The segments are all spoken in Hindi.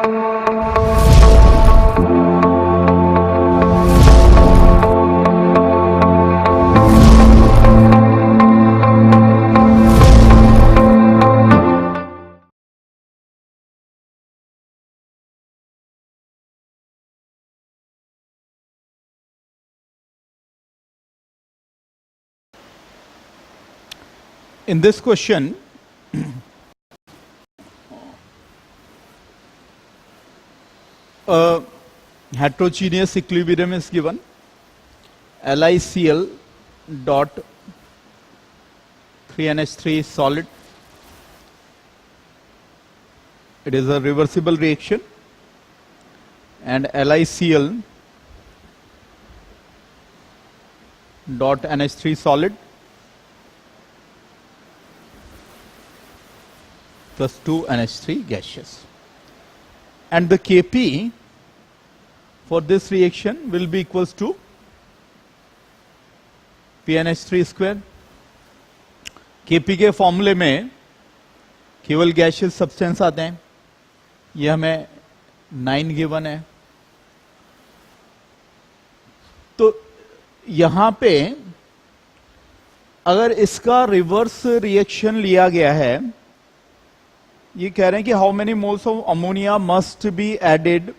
In this question, a heterogeneous equilibrium is given. LiCl dot 3NH3 is solid. It is a reversible reaction, and LiCl dot NH3 solid plus 2 NH3 gaseous. And the Kp for this reaction will be equals to PNH3 square. Kp के फॉर्मूले में केवल गैशियस सब्सटेंस आते हैं, ये हमें 9 गिवन है. तो यहां पे अगर इसका रिवर्स रिएक्शन लिया गया है, ये कह रहे हैं कि how many moles of ammonia must be added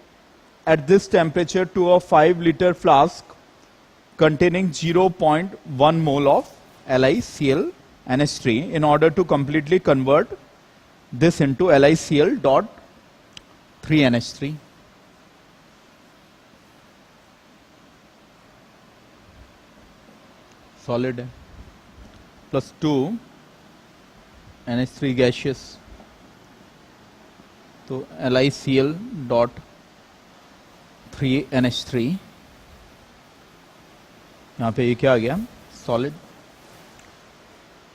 at this temperature to a 5 litre flask containing 0.1 mole of LiCl NH3 in order to completely convert this into LiCl dot 3NH3. Solid है, plus 2 NH3 gaseous. तो LiCl dot 3NH3, यहाँ पे ये क्या आ गया, सॉलिड.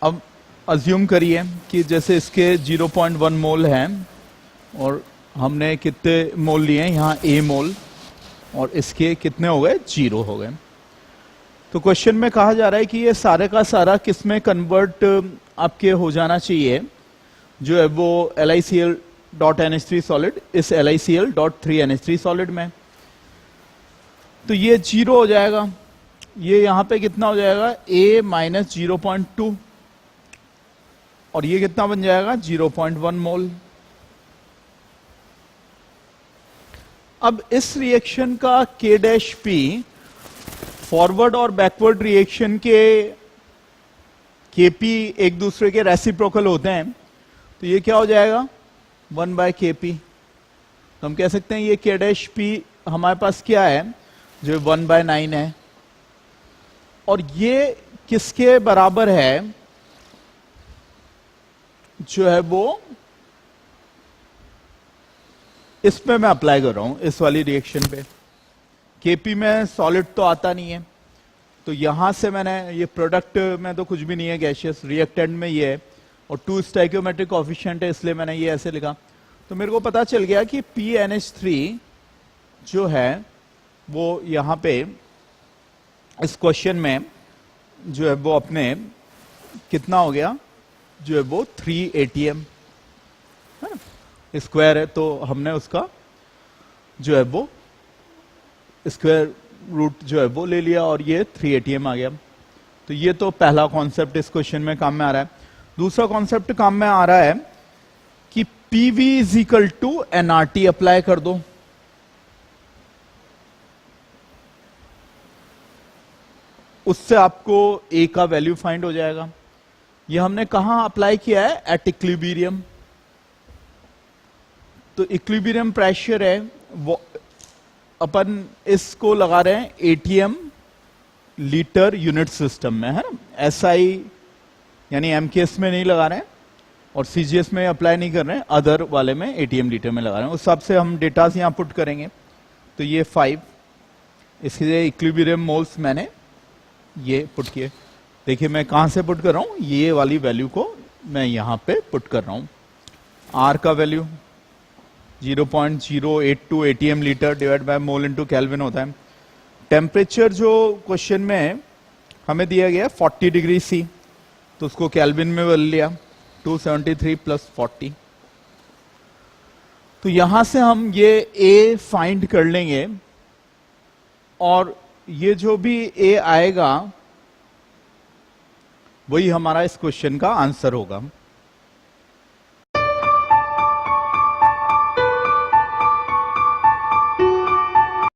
अब अज्यूम करिए कि जैसे इसके 0.1 मोल हैं और हमने कितने मोल लिए हैं, यहाँ A मोल, और इसके कितने हो गए, 0 हो गए. तो क्वेश्चन में कहा जा रहा है कि ये सारे का सारा किस में कन्वर्ट आपके हो जाना चाहिए, जो है वो LiCl डॉट NH3 सॉलिड इस LiCl डॉट 3NH3 सॉलिड में. तो ये 0 हो जाएगा, ये यहां पे कितना हो जाएगा, A माइनस 0.2, और ये कितना बन जाएगा, 0.1 मोल. अब इस रिएक्शन का K' फॉरवर्ड और बैकवर्ड रिएक्शन के Kp एक दूसरे के रेसिप्रोकल होते हैं, तो ये क्या हो जाएगा, 1/Kp. तो हम कह सकते हैं ये K' हमारे पास क्या है, जो 1/9 है. और ये किसके बराबर है, जो है वो इस पे मैं अप्लाई कर रहा हूं, इस वाली रिएक्शन पे. Kp में सॉलिड तो आता नहीं है, तो यहां से मैंने ये प्रोडक्ट में तो कुछ भी नहीं है गैशियस, रिएक्टेंट में ये है, और 2 स्टोइकियोमेट्रिक कोएफिशिएंट है, इसलिए मैंने ये ऐसे लिखा. तो मेरे को पता चल गया कि PNH3 जो है वो यहां पे इस क्वेश्चन में जो है वो अपने कितना हो गया, जो है वो 3 ATM है ना, स्क्वायर है, तो हमने उसका जो है वो स्क्वायर रूट जो है वो ले लिया, और ये 3 ATM आ गया. तो ये तो पहला कॉन्सेप्ट इस क्वेश्चन में काम में आ रहा है. दूसरा कॉन्सेप्ट काम में आ रहा है कि PV is equal to nRT apply कर दो. उससे आपको A का वैल्यू फाइंड हो जाएगा. ये हमने कहां अप्लाई किया है, एट इक्विलिब्रियम. तो इक्विलिब्रियम प्रेशर है वो अपन इसको लगा रहे हैं ATM लीटर यूनिट सिस्टम में, है ना. SI यानी MKS में नहीं लगा रहे हैं, और CGS में अप्लाई नहीं कर रहे हैं, अदर वाले में ATM लीटर में लगा रहे हैं. उस हिसाब से हम डेटास यहां पुट करेंगे. तो ये 5, इसके इक्विलिब्रियम मोल्स मैंने ये पुट किए. देखिए मैं कहां से पुट कर रहा हूं, ये वाली वैल्यू को मैं यहां पे पुट कर रहा हूं. R का value 0.082 ATM litre divide by mole into kelvin होता है. टेम्परेचर जो क्वेश्चन में हमें दिया गया 40 डिग्री C, तो उसको केल्विन में बदल लिया, 273 प्लस 40. तो यहां से हम ये ए फाइंड कर लेंगे और ये जो भी ए आएगा वही हमारा इस क्वेश्चन का आंसर होगा।